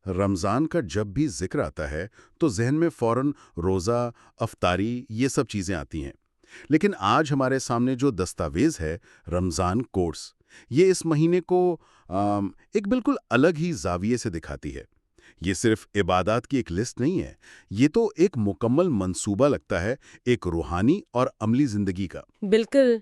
رمضان کا جب بھی ذکر آتا ہے تو ذہن میں فوراً روزہ، افطاری یہ سب چیزیں آتی ہیں۔ لیکن آج ہمارے سامنے جو دستاویز ہے رمضان کورس، یہ اس مہینے کو ایک بالکل الگ ہی زاویے سے دکھاتی ہے۔ یہ صرف عبادات کی ایک لسٹ نہیں ہے، یہ تو ایک مکمل منصوبہ لگتا ہے، ایک روحانی اور عملی زندگی کا۔ بالکل،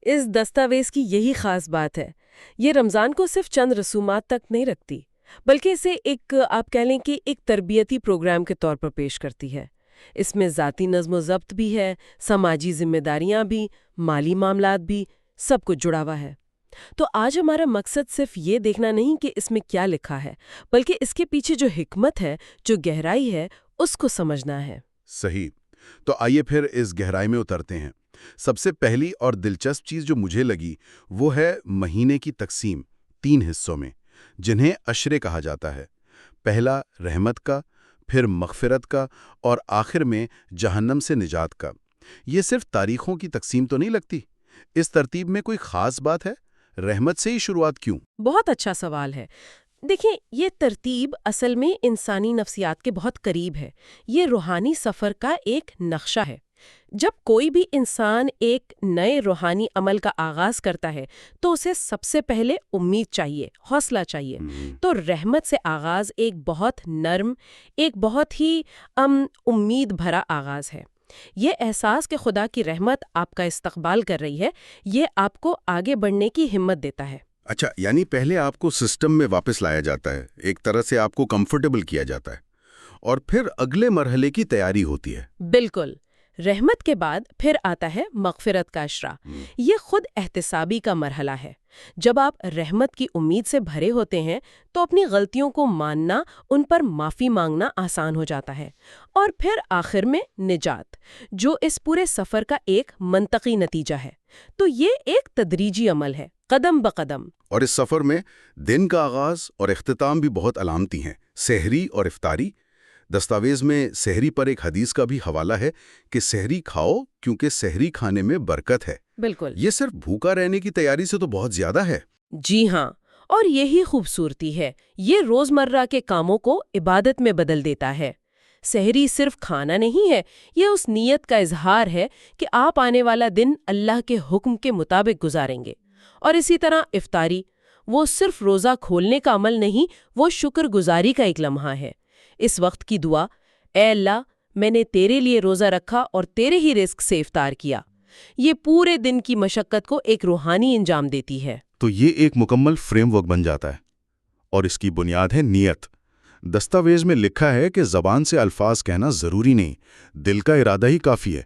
اس دستاویز کی یہی خاص بات ہے۔ یہ رمضان کو صرف چند رسومات تک نہیں رکھتی، بلکہ اسے ایک آپ کہہ لیں کہ ایک تربیتی پروگرام کے طور پر پیش کرتی ہے۔ اس میں ذاتی نظم و ضبط بھی ہے، سماجی ذمہ داریاں بھی، مالی معاملات بھی، سب کچھ جڑا ہوا ہے۔ تو آج ہمارا مقصد صرف یہ دیکھنا نہیں کہ اس میں کیا لکھا ہے، بلکہ اس کے پیچھے جو حکمت ہے، جو گہرائی ہے، اس کو سمجھنا ہے۔ صحیح۔ تو آئیے پھر اس گہرائی میں اترتے ہیں۔ سب سے پہلی اور دلچسپ چیز جو مجھے لگی وہ ہے مہینے کی تقسیم 3 حصوں میں، جنہیں عشرے کہا جاتا ہے۔ پہلا رحمت کا، پھر مغفرت کا، اور آخر میں جہنم سے نجات کا۔ یہ صرف تاریخوں کی تقسیم تو نہیں لگتی؟ اس ترتیب میں کوئی خاص بات ہے؟ رحمت سے ہی شروعات کیوں؟ بہت اچھا سوال ہے۔ دیکھیں، یہ ترتیب اصل میں انسانی نفسیات کے بہت قریب ہے۔ یہ روحانی سفر کا ایک نقشہ ہے۔ جب کوئی بھی انسان ایک نئے روحانی عمل کا آغاز کرتا ہے تو اسے سب سے پہلے امید چاہیے، حوصلہ چاہیے۔ تو رحمت سے آغاز ایک بہت نرم، ایک بہت ہی امید بھرا آغاز ہے۔ یہ احساس کہ خدا کی رحمت آپ کا استقبال کر رہی ہے، یہ آپ کو آگے بڑھنے کی ہمت دیتا ہے۔ اچھا، یعنی پہلے آپ کو سسٹم میں واپس لایا جاتا ہے، ایک طرح سے آپ کو کمفرٹیبل کیا جاتا ہے، اور پھر اگلے مرحلے کی تیاری ہوتی ہے۔ بالکل۔ رحمت کے بعد پھر آتا ہے مغفرت کا عشرہ۔ یہ خود احتسابی کا مرحلہ ہے۔ جب آپ رحمت کی امید سے بھرے ہوتے ہیں تو اپنی غلطیوں کو ماننا، ان پر معافی مانگنا آسان ہو جاتا ہے۔ اور پھر آخر میں نجات، جو اس پورے سفر کا ایک منطقی نتیجہ ہے۔ تو یہ ایک تدریجی عمل ہے، قدم بقدم۔ اور اس سفر میں دن کا آغاز اور اختتام بھی بہت علامتی ہیں، سحری اور افطاری۔ دستاویز میں سحری پر ایک حدیث کا بھی حوالہ ہے کہ سحری کھاؤ کیونکہ سحری کھانے میں برکت ہے۔ بالکل، یہ صرف بھوکا رہنے کی تیاری سے تو بہت زیادہ ہے۔ جی ہاں، اور یہی خوبصورتی ہے۔ یہ روزمرہ کے کاموں کو عبادت میں بدل دیتا ہے۔ سحری صرف کھانا نہیں ہے، یہ اس نیت کا اظہار ہے کہ آپ آنے والا دن اللہ کے حکم کے مطابق گزاریں گے۔ اور اسی طرح افطاری، وہ صرف روزہ کھولنے کا عمل نہیں، وہ شکر گزاری کا ایک لمحہ ہے۔ اس وقت کی دعا، اے اللہ، میں نے تیرے لیے روزہ رکھا اور تیرے ہی رزق سے افطار کیا، یہ پورے دن کی مشقت کو ایک روحانی انجام دیتی ہے۔ تو یہ ایک مکمل فریم ورک بن جاتا ہے، اور اس کی بنیاد ہے نیت۔ دستاویز میں لکھا ہے کہ زبان سے الفاظ کہنا ضروری نہیں، دل کا ارادہ ہی کافی ہے۔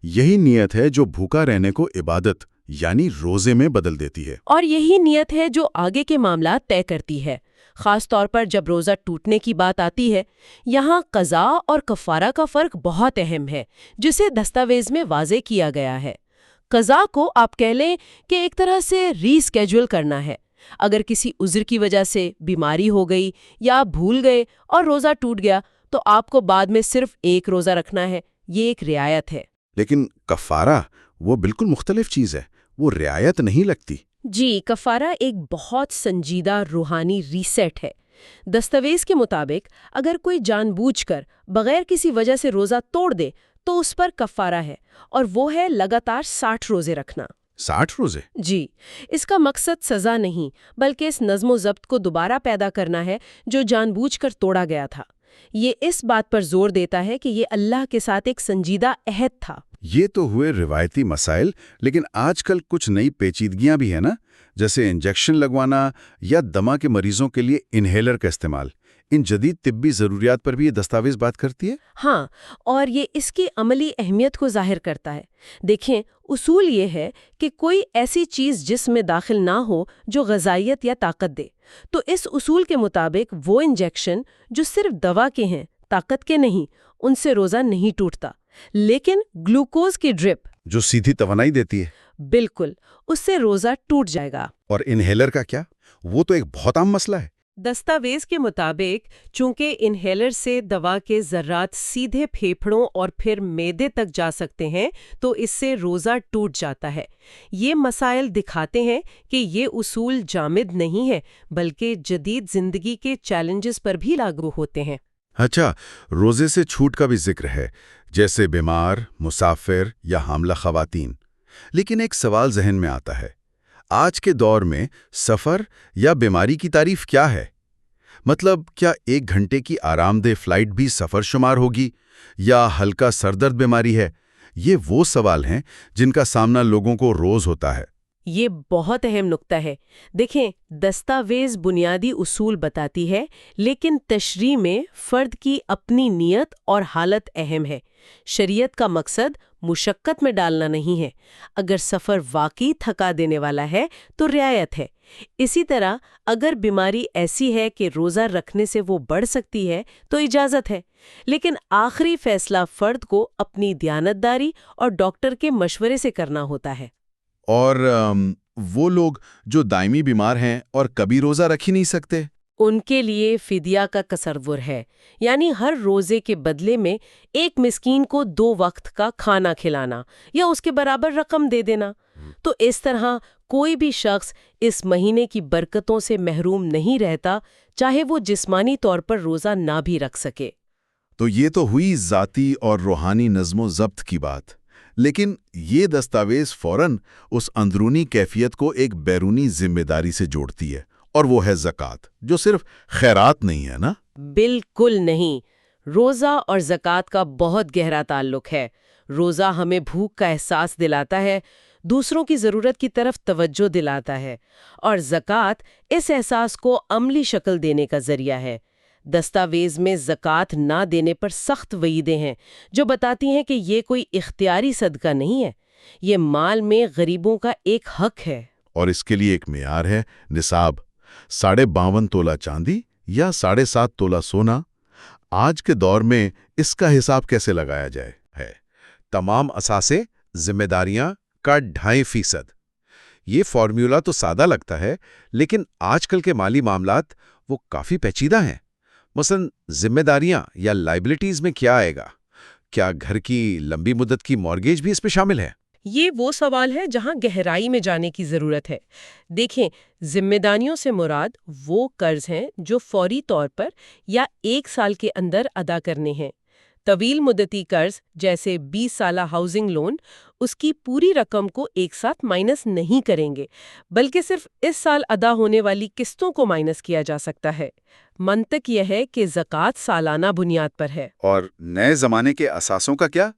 یہی نیت ہے جو بھوکا رہنے کو عبادت یعنی روزے میں بدل دیتی ہے۔ اور یہی نیت ہے جو آگے کے معاملات طے کرتی ہے، خاص طور پر جب روزہ ٹوٹنے کی بات آتی ہے۔ یہاں قضا اور کفارہ کا فرق بہت اہم ہے، جسے دستاویز میں واضح کیا گیا ہے۔ قضا کو آپ کہہ لیں کہ ایک طرح سے ری اسکیجول کرنا ہے۔ اگر کسی عذر کی وجہ سے بیماری ہو گئی یا آپ بھول گئے اور روزہ ٹوٹ گیا تو آپ کو بعد میں صرف ایک روزہ رکھنا ہے، یہ ایک رعایت ہے۔ لیکن کفارہ وہ بالکل مختلف چیز ہے، وہ رعایت نہیں لگتی۔ جی، کفارہ ایک بہت سنجیدہ روحانی ریسیٹ ہے۔ دستاویز کے مطابق اگر کوئی جان بوجھ کر بغیر کسی وجہ سے روزہ توڑ دے تو اس پر کفارہ ہے، اور وہ ہے لگاتار 60 روزے رکھنا۔ 60 روزے؟ جی، اس کا مقصد سزا نہیں بلکہ اس نظم و ضبط کو دوبارہ پیدا کرنا ہے جو جان بوجھ کر توڑا گیا تھا۔ یہ اس بات پر زور دیتا ہے کہ یہ اللہ کے ساتھ ایک سنجیدہ عہد تھا۔ یہ تو ہوئے روایتی مسائل، لیکن آج کل کچھ نئی پیچیدگیاں بھی ہیں نا، جیسے انجیکشن لگوانا یا دمہ کے مریضوں کے لیے انہیلر کا استعمال۔ ان جدید طبی ضروریات پر بھی یہ دستاویز بات کرتی ہے؟ ہاں، اور یہ اس کی عملی اہمیت کو ظاہر کرتا ہے۔ دیکھیں، اصول یہ ہے کہ کوئی ایسی چیز جسم میں داخل نہ ہو جو غذائیت یا طاقت دے۔ تو اس اصول کے مطابق وہ انجیکشن جو صرف دوا کے ہیں، طاقت کے نہیں، ان سے روزہ نہیں ٹوٹتا۔ لیکن گلوکوز کی ڈرپ جو سیدھی توانائی دیتی ہے، بالکل، اس سے روزہ ٹوٹ جائے گا۔ اور انہیلر کا کیا؟ وہ تو ایک بہت عام مسئلہ ہے۔ دستاویز کے مطابق چونکہ انہیلر سے دوا کے ذرات سیدھے پھیپھڑوں اور پھر معدے تک جا سکتے ہیں تو اس سے روزہ ٹوٹ جاتا ہے۔ یہ مسائل دکھاتے ہیں کہ یہ اصول جامد نہیں ہے بلکہ جدید زندگی کے چیلنجز پر بھی لاگو ہوتے ہیں۔ اچھا، روزے سے چھوٹ کا بھی ذکر ہے، جیسے بیمار، مسافر یا حاملہ خواتین۔ لیکن ایک سوال ذہن میں آتا ہے، آج کے دور میں سفر یا بیماری کی تعریف کیا ہے؟ مطلب کیا 1 گھنٹے کی آرام دہ فلائٹ بھی سفر شمار ہوگی یا ہلکا سردرد بیماری ہے؟ یہ وہ سوال ہیں جن کا سامنا لوگوں کو روز ہوتا ہے۔ یہ بہت اہم نکتہ ہے۔ دیکھیں، دستاویز بنیادی اصول بتاتی ہے لیکن تشریح میں فرد کی اپنی نیت اور حالت اہم ہے۔ شریعت کا مقصد مشقت میں ڈالنا نہیں ہے۔ اگر سفر واقعی تھکا دینے والا ہے تو رعایت ہے۔ اسی طرح اگر بیماری ایسی ہے کہ روزہ رکھنے سے وہ بڑھ سکتی ہے تو اجازت ہے، لیکن آخری فیصلہ فرد کو اپنی دیانتداری اور ڈاکٹر کے مشورے سے کرنا ہوتا ہے۔ اور وہ لوگ جو دائمی بیمار ہیں اور کبھی روزہ رکھ ہی نہیں سکتے؟ ان کے لیے فدیہ کا تصور ہے، یعنی ہر روزے کے بدلے میں ایک مسکین کو 2 وقت کا کھانا کھلانا یا اس کے برابر رقم دے دینا۔ تو اس طرح کوئی بھی شخص اس مہینے کی برکتوں سے محروم نہیں رہتا، چاہے وہ جسمانی طور پر روزہ نہ بھی رکھ سکے۔ تو یہ تو ہوئی ذاتی اور روحانی نظم و ضبط کی بات، لیکن یہ دستاویز فوراً اس اندرونی کیفیت کو ایک بیرونی ذمہ داری سے جوڑتی ہے، اور وہ ہے زکوٰۃ، جو صرف خیرات نہیں ہے نا؟ بالکل نہیں۔ روزہ اور زکوٰۃ کا بہت گہرا تعلق ہے۔ روزہ ہمیں بھوک کا احساس دلاتا ہے، دوسروں کی ضرورت کی طرف توجہ دلاتا ہے، اور زکوٰۃ اس احساس کو عملی شکل دینے کا ذریعہ ہے۔ دستاویز میں زکوٰۃ نہ دینے پر سخت وعیدیں ہیں جو بتاتی ہیں کہ یہ کوئی اختیاری صدقہ نہیں ہے، یہ مال میں غریبوں کا ایک حق ہے۔ اور اس کے لیے ایک معیار ہے، نصاب، 52.5 تولہ چاندی یا 7.5 تولہ سونا۔ آج کے دور میں اس کا حساب کیسے لگایا جائے؟ ہے تمام اثاثے ذمہ داریاں کا 2.5%۔ یہ فارمولا تو سادہ لگتا ہے، لیکن آج کل کے مالی معاملات وہ کافی پیچیدہ ہیں۔ مثلا ذمہ داریاں یا لائبلٹیز میں کیا آئے گا؟ کیا گھر کی لمبی مدت کی مارگیج بھی اس پہ شامل ہے؟ یہ وہ سوال ہے جہاں گہرائی میں جانے کی ضرورت ہے۔ دیکھیں، ذمہ داریوں سے مراد وہ قرض ہیں جو فوری طور پر یا 1 سال کے اندر ادا کرنے ہیں۔ طویل مدتی قرض جیسے 20 سالہ ہاؤسنگ لون اس کی پوری رقم کو ایک ساتھ مائنس نہیں کریں گے، بلکہ صرف اس سال ادا ہونے والی قسطوں کو مائنس کیا جا سکتا ہے۔ منطق یہ ہے کہ زکوٰۃ سالانہ بنیاد پر ہے۔ اور نئے زمانے کے اثاثوں کا کیا،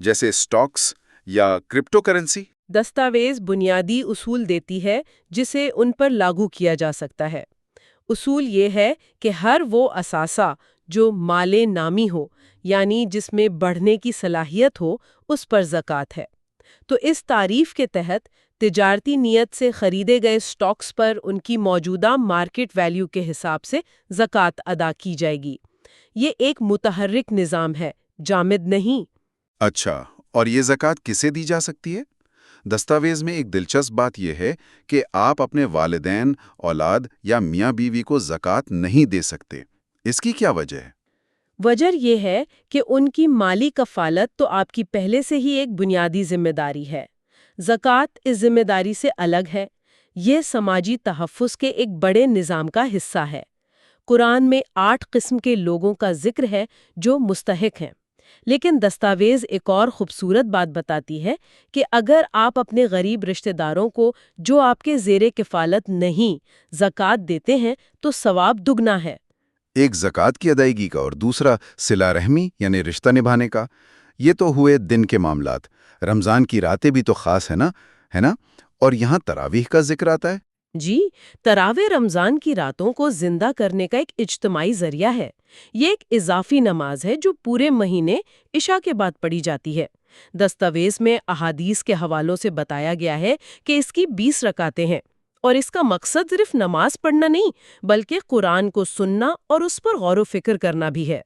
جیسے سٹاکس یا کرپٹو کرنسی؟ دستاویز بنیادی اصول دیتی ہے جسے ان پر لاگو کیا جا سکتا ہے۔ اصول یہ ہے کہ ہر وہ اثاثہ جو مال نامی ہو، یعنی جس میں بڑھنے کی صلاحیت ہو، اس پر زکوٰۃ ہے۔ تو اس تعریف کے تحت تجارتی نیت سے خریدے گئے سٹاکس پر ان کی موجودہ مارکیٹ ویلیو کے حساب سے زکوٰۃ ادا کی جائے گی۔ یہ ایک متحرک نظام ہے، جامد نہیں۔ اچھا، اور یہ زکوٰۃ کسے دی جا سکتی ہے؟ دستاویز میں ایک دلچسپ بات یہ ہے کہ آپ اپنے والدین، اولاد یا میاں بیوی کو زکوٰۃ نہیں دے سکتے۔ اس کی کیا وجہ ہے؟ وجہ یہ ہے کہ ان کی مالی کفالت تو آپ کی پہلے سے ہی ایک بنیادی ذمہ داری ہے۔ زکوٰۃ اس ذمہ داری سے الگ ہے۔ یہ سماجی تحفظ کے ایک بڑے نظام کا حصہ ہے۔ قرآن میں 8 قسم کے لوگوں کا ذکر ہے جو مستحق ہیں، لیکن دستاویز ایک اور خوبصورت بات بتاتی ہے کہ اگر آپ اپنے غریب رشتہ داروں کو جو آپ کے زیر کفالت نہیں زکوٰۃ دیتے ہیں تو ثواب دگنا ہے۔ ایک زکوٰۃ کی ادائیگی کا اور دوسرا صلہ رحمی یعنی رشتہ نبھانے کا۔ یہ تو ہوئے دن کے معاملات۔ رمضان کی راتیں بھی تو خاص ہے نا؟ اور یہاں تراویح کا ذکر آتا ہے۔ جی، تراویح رمضان کی راتوں کو زندہ کرنے کا ایک اجتماعی ذریعہ ہے۔ یہ ایک اضافی نماز ہے جو پورے مہینے عشاء کے بعد پڑھی جاتی ہے۔ دستاویز میں احادیث کے حوالوں سے بتایا گیا ہے کہ اس کی 20 رکعتیں ہیں، اور اس کا مقصد صرف نماز پڑھنا نہیں بلکہ قرآن کو سننا اور اس پر غور و فکر کرنا بھی ہے۔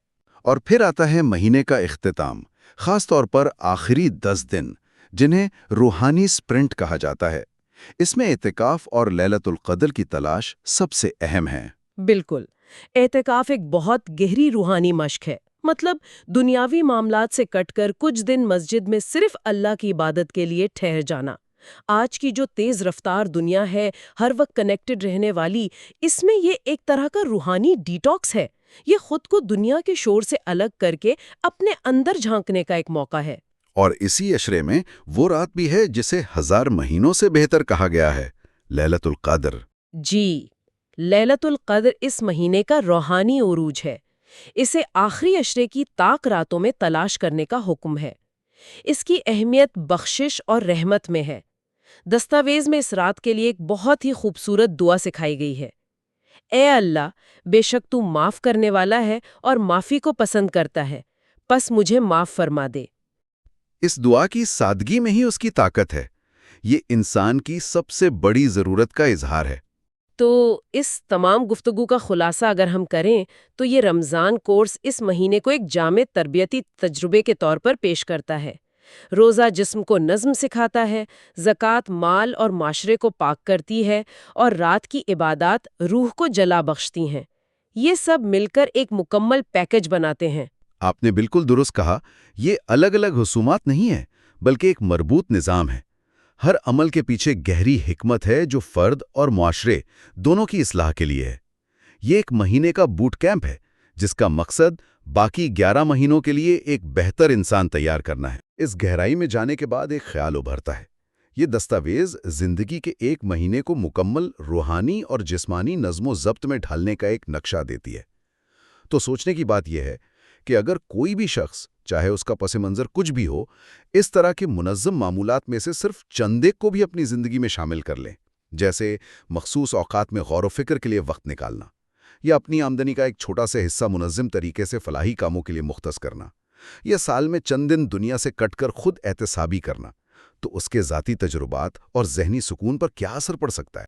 اور پھر آتا ہے مہینے کا اختتام، خاص طور پر آخری 10 دن، جنہیں روحانی سپرنٹ کہا جاتا ہے۔ اس میں اعتکاف اور لیلۃ القدر کی تلاش سب سے اہم ہے۔ بالکل، اعتکاف ایک بہت گہری روحانی مشق ہے۔ مطلب دنیاوی معاملات سے کٹ کر کچھ دن مسجد میں صرف اللہ کی عبادت کے لیے ٹھہر جانا۔ آج کی جو تیز رفتار دنیا ہے، ہر وقت کنیکٹڈ رہنے والی، اس میں یہ ایک طرح کا روحانی ڈیٹاکس ہے۔ یہ خود کو دنیا کے شور سے الگ کر کے اپنے اندر جھانکنے کا ایک موقع ہے۔ اور اسی عشرے میں وہ رات بھی ہے جسے 1000 مہینوں سے بہتر کہا گیا ہے، لیلۃ القدر۔ جی، لیلۃ القدر اس مہینے کا روحانی عروج ہے۔ اسے آخری عشرے کی طاق راتوں میں تلاش کرنے کا حکم ہے۔ اس کی اہمیت بخشش اور رحمت میں ہے۔ دستاویز میں اس رات کے لیے ایک بہت ہی خوبصورت دعا سکھائی گئی ہے۔ اے اللہ، بے شک تو معاف کرنے والا ہے اور معافی کو پسند کرتا ہے، پس مجھے معاف فرما دے۔ اس دعا کی سادگی میں ہی اس کی طاقت ہے۔ یہ انسان کی سب سے بڑی ضرورت کا اظہار ہے۔ تو اس تمام گفتگو کا خلاصہ اگر ہم کریں تو یہ رمضان کورس اس مہینے کو ایک جامع تربیتی تجربے کے طور پر پیش کرتا ہے۔ روزہ جسم کو نظم سکھاتا ہے، زکوٰۃ مال اور معاشرے کو پاک کرتی ہے، اور رات کی عبادات روح کو جلا بخشتی ہیں۔ یہ سب مل کر ایک مکمل پیکج بناتے ہیں۔ آپ نے بالکل درست کہا، یہ الگ الگ رسومات نہیں ہیں، بلکہ ایک مربوط نظام ہے۔ ہر عمل کے پیچھے گہری حکمت ہے جو فرد اور معاشرے دونوں کی اصلاح کے لیے ہے۔ یہ ایک مہینے کا بوٹ کیمپ ہے جس کا مقصد باقی 11 مہینوں کے لیے ایک بہتر انسان تیار کرنا ہے۔ اس گہرائی میں جانے کے بعد ایک خیال ابھرتا ہے۔ یہ دستاویز زندگی کے ایک مہینے کو مکمل روحانی اور جسمانی نظم و ضبط میں ڈھالنے کا ایک نقشہ دیتی ہے۔ تو سوچنے کی بات یہ ہے کہ اگر کوئی بھی شخص، چاہے اس کا پس منظر کچھ بھی ہو، اس طرح کے منظم معمولات میں سے صرف چند ایک کو بھی اپنی زندگی میں شامل کر لیں، جیسے مخصوص اوقات میں غور و فکر کے لیے وقت نکالنا، یا اپنی آمدنی کا ایک چھوٹا سا حصہ منظم طریقے سے فلاحی کاموں کے لیے مختص کرنا، یا سال میں چند دن دنیا سے کٹ کر خود احتسابی کرنا، تو اس کے ذاتی تجربات اور ذہنی سکون پر کیا اثر پڑ سکتا ہے؟